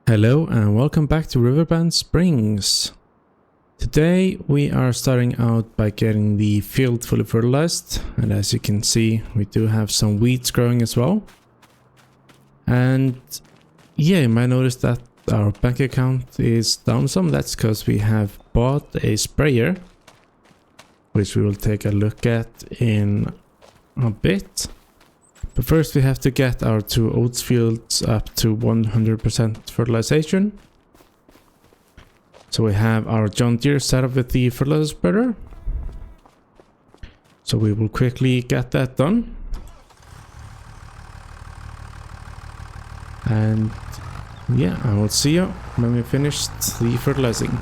Hello and welcome back to Riverbend Springs. Today we are starting out by getting the field fully fertilized, and as you can see we do have some weeds growing as well. And yeah, you might notice that our bank account is down some. That's because we have bought a sprayer, which we will take a look at in a bit. But first we have to get our two oats fields up to 100% fertilization. So we have our John Deere set up with the fertilizer spreader. So we will quickly get that done. And yeah, I will see you when we finish the fertilizing.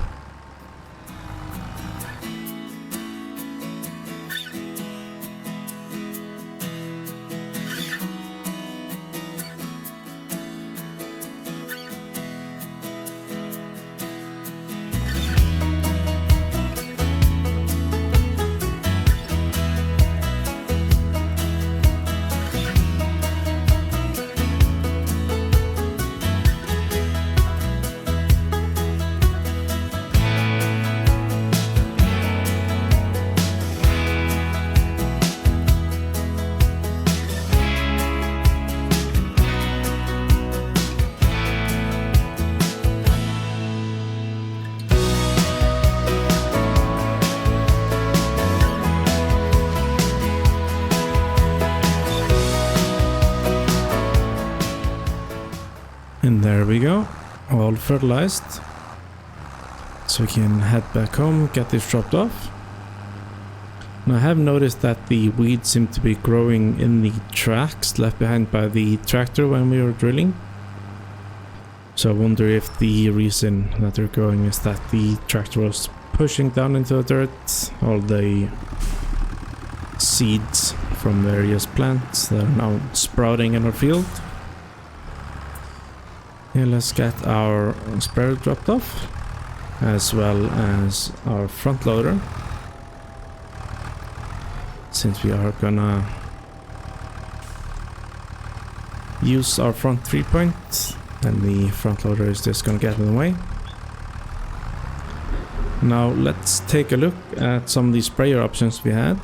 And there we go, all fertilized. So we can head back home, get this dropped off. Now I have noticed that the weeds seem to be growing in the tracks left behind by the tractor when we were drilling. So I wonder if the reason that they're growing is that the tractor was pushing down into the dirt all the seeds from various plants that are now sprouting in our field. Yeah, let's get our sprayer dropped off, as well as our front loader, since we are gonna use our front 3-point, and the front loader is just gonna get in the way. Now let's take a look at some of the sprayer options we had.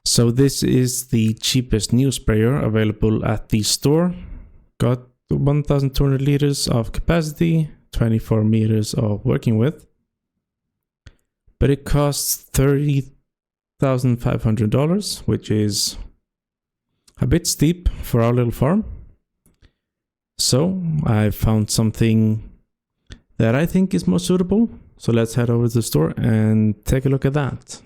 So this is the cheapest new sprayer available at the store. Got 1,200 liters of capacity, 24 meters of working width, but it costs $30,500, which is a bit steep for our little farm. So I found something that I think is more suitable. So let's head over to the store and take a look at that.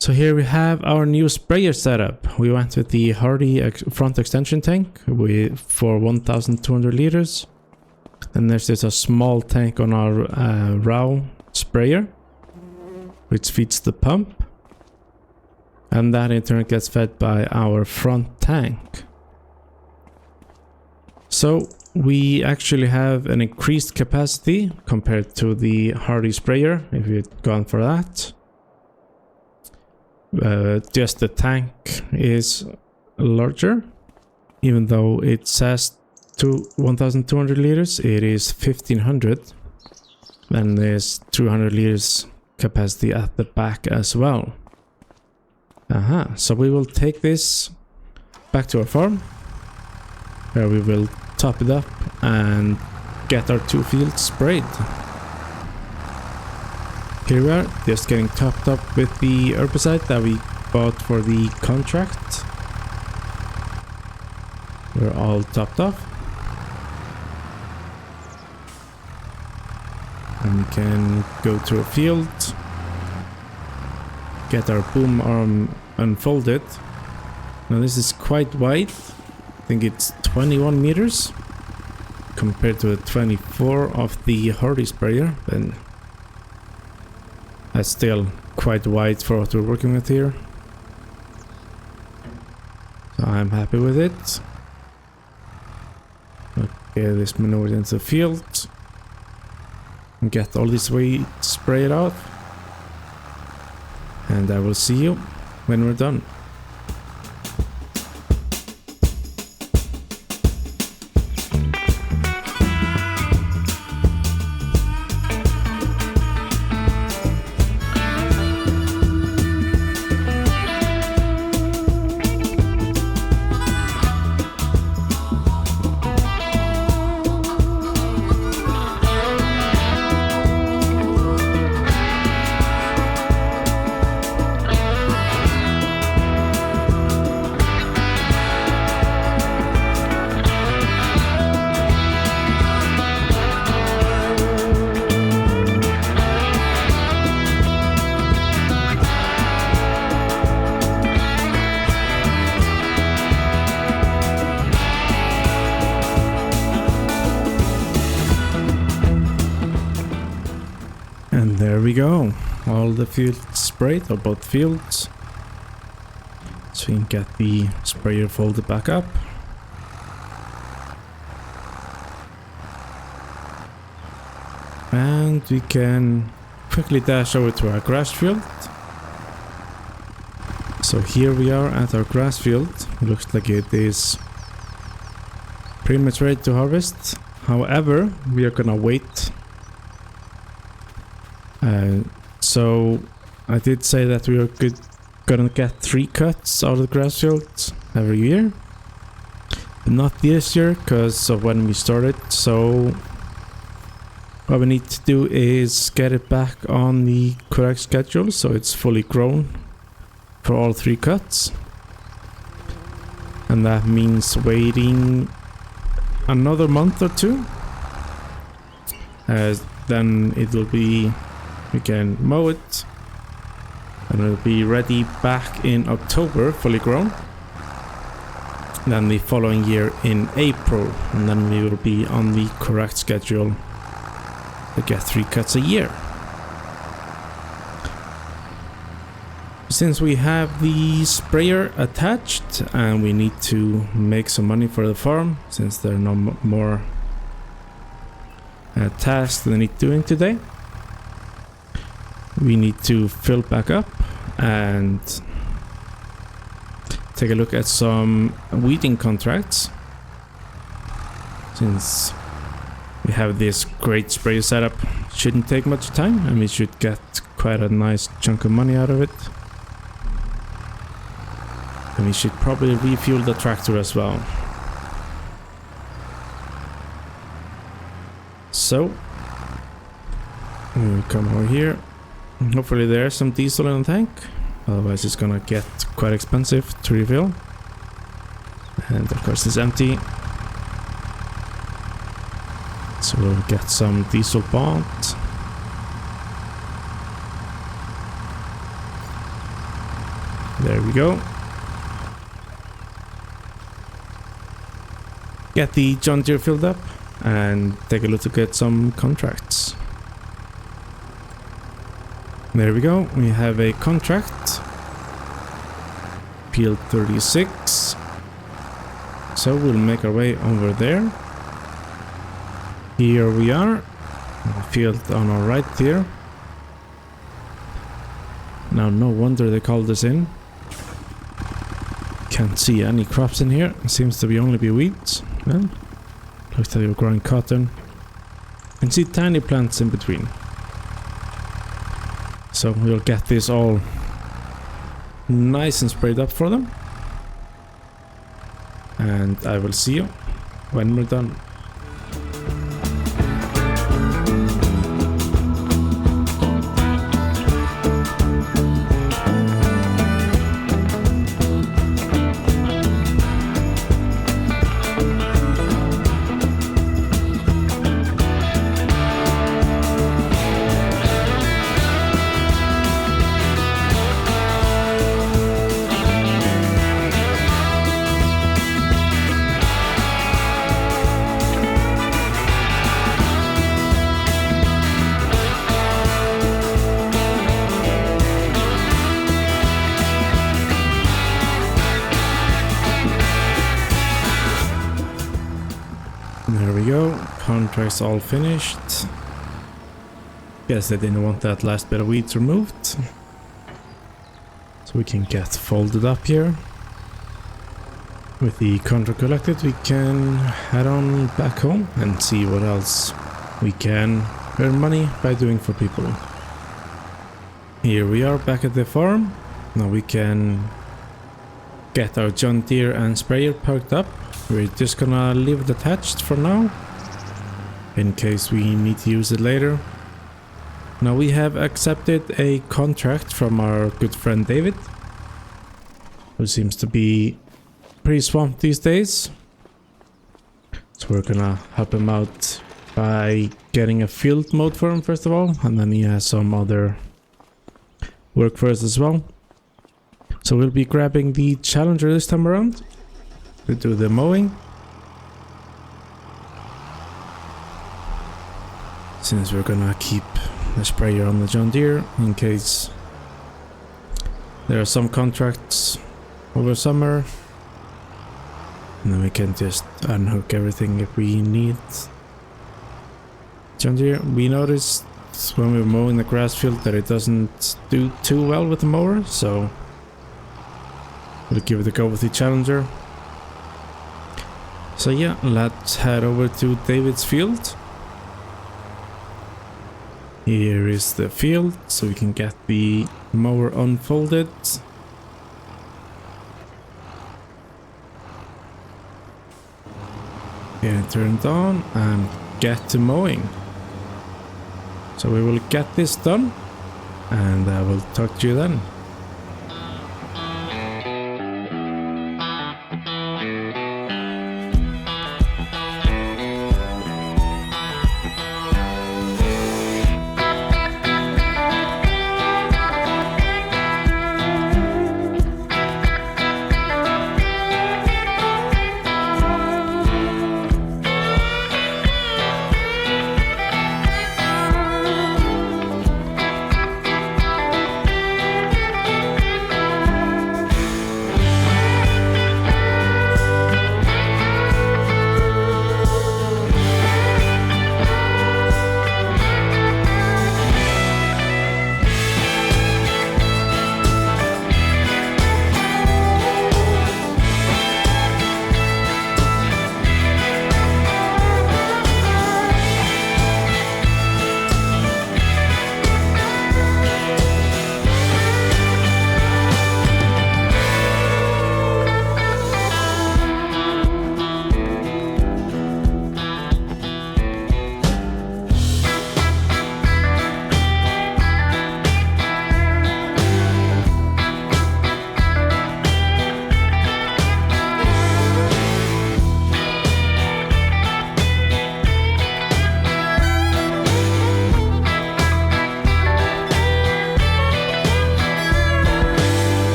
So here we have our new sprayer setup. We went with the Hardy front extension tank for 1,200 liters. And there's just a small tank on our raw sprayer, which feeds the pump. And that in turn gets fed by our front tank. So we actually have an increased capacity compared to the Hardy sprayer, if you'd gone for that. Just the tank is larger, even though it says 1,200 liters, it is 1,500, and there's 200 liters capacity at the back as well. So we will take this back to our farm, where we will top it up and get our two fields sprayed. Here we are, just getting topped up with the herbicide that we bought for the contract. We're all topped off. And we can go to a field, get our boom arm unfolded. Now this is quite wide. I think it's 21 meters compared to the 24 of the Hardy sprayer. Then that's still quite wide for what we're working with here. So I'm happy with it. Okay, this maneuvered into the field. And get all this weed sprayed out. And I will see you when we're done. There we go. All the fields sprayed, or both fields. So we can get the sprayer folded back up. And we can quickly dash over to our grass field. So here we are at our grass field. Looks like it is pretty much ready to harvest. However, we are gonna wait. So I did say that we are gonna get 3 cuts out of the grass field every year. But not this year because of when we started. So what we need to do is get it back on the correct schedule so it's fully grown for all 3 cuts. And that means waiting another month or 2. Then it will be, we can mow it and it'll be ready back in October, fully grown. Then the following year in April, and then we will be on the correct schedule to get 3 cuts a year. Since we have the sprayer attached and we need to make some money for the farm, since there are no more tasks that I need doing today, we need to fill back up and take a look at some weeding contracts. Since we have this great sprayer setup, shouldn't take much time and we should get quite a nice chunk of money out of it. And we should probably refuel the tractor as well. So we'll come over here. Hopefully there's some diesel in the tank, otherwise it's gonna get quite expensive to refill. And of course it's empty, so we'll get some diesel bought. There we go. Get the John Deere filled up and take a look at some contracts. There we go, we have a contract, field 36, so we'll make our way over there. Here we are, field on our right here. Now no wonder they called us in. Can't see any crops in here, seems to be only be weeds. Well, looks like they were growing cotton. And see tiny plants in between. So we'll get this all nice and sprayed up for them. And I will see you when we're done. There we go, contract's all finished. Guess they didn't want that last bit of weeds removed. So we can get folded up here. With the contract collected, we can head on back home and see what else we can earn money by doing for people. Here we are back at the farm. Now we can get our John Deere and sprayer parked up. We're just gonna leave it attached for now, in case we need to use it later. Now we have accepted a contract from our good friend David, who seems to be pretty swamped these days. So we're gonna help him out by getting a field mode for him first of all, and then he has some other work for us as well. So we'll be grabbing the Challenger this time around to do the mowing, since we're gonna keep the sprayer on the John Deere in case there are some contracts over summer, and then we can just unhook everything if we need. John Deere, we noticed when we were mowing the grass field that it doesn't do too well with the mower, so we'll give it a go with the Challenger. So yeah, let's head over to David's field. Here is the field, so we can get the mower unfolded. Get it turned on and get to mowing. So we will get this done, and I will talk to you then.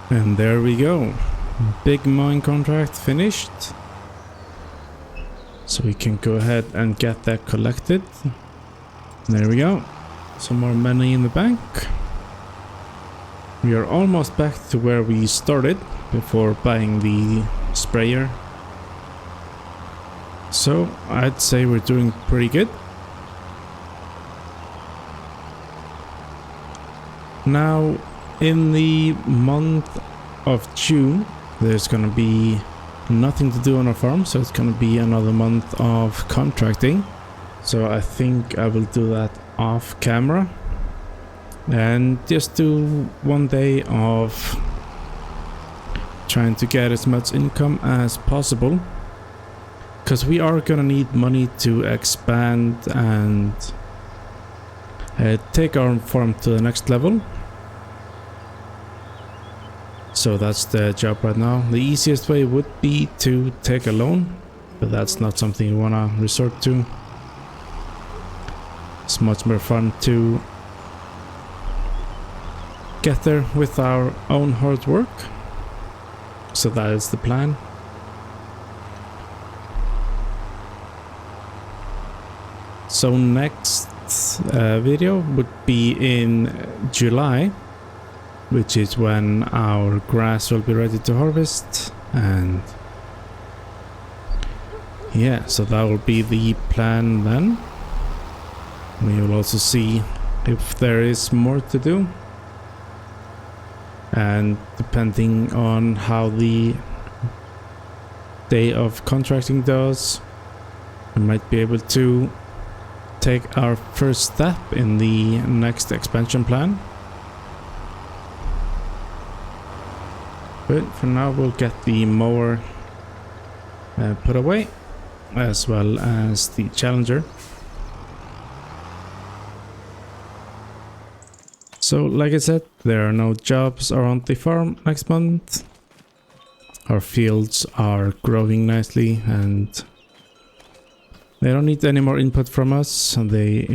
And there we go. Big mowing contract finished. So we can go ahead and get that collected. There we go. Some more money in the bank. We are almost back to where we started before buying the sprayer. So I'd say we're doing pretty good. Now, in the month of June, there's gonna be nothing to do on our farm, so it's gonna be another month of contracting. So I think I will do that off camera and just do one day of trying to get as much income as possible, because we are gonna need money to expand and take our farm to the next level. So that's the job right now. The easiest way would be to take a loan, but that's not something you wanna resort to. It's much more fun to get there with our own hard work. So that is the plan. So next video would be in July, which is when our grass will be ready to harvest, and yeah, so that will be the plan then. We will also see if there is more to do, and depending on how the day of contracting does, we might be able to take our first step in the next expansion plan. But for now we'll get the mower put away, as well as the Challenger. So like I said, there are no jobs around the farm next month. Our fields are growing nicely and they don't need any more input from us. They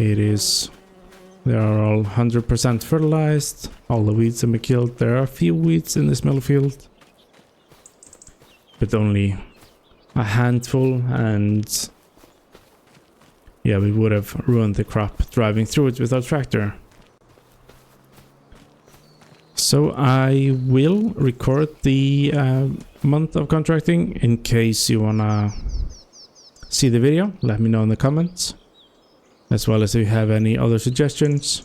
are all 100% fertilized. All the weeds have been killed. There are a few weeds in this middle field, but only a handful, and yeah, we would have ruined the crop driving through it with our tractor. So I will record the month of contracting in case you wanna see the video. Let me know in the comments, as well as if you have any other suggestions.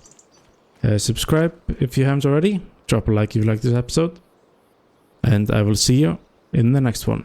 Subscribe if you haven't already. Drop a like if you like this episode, and I will see you in the next one.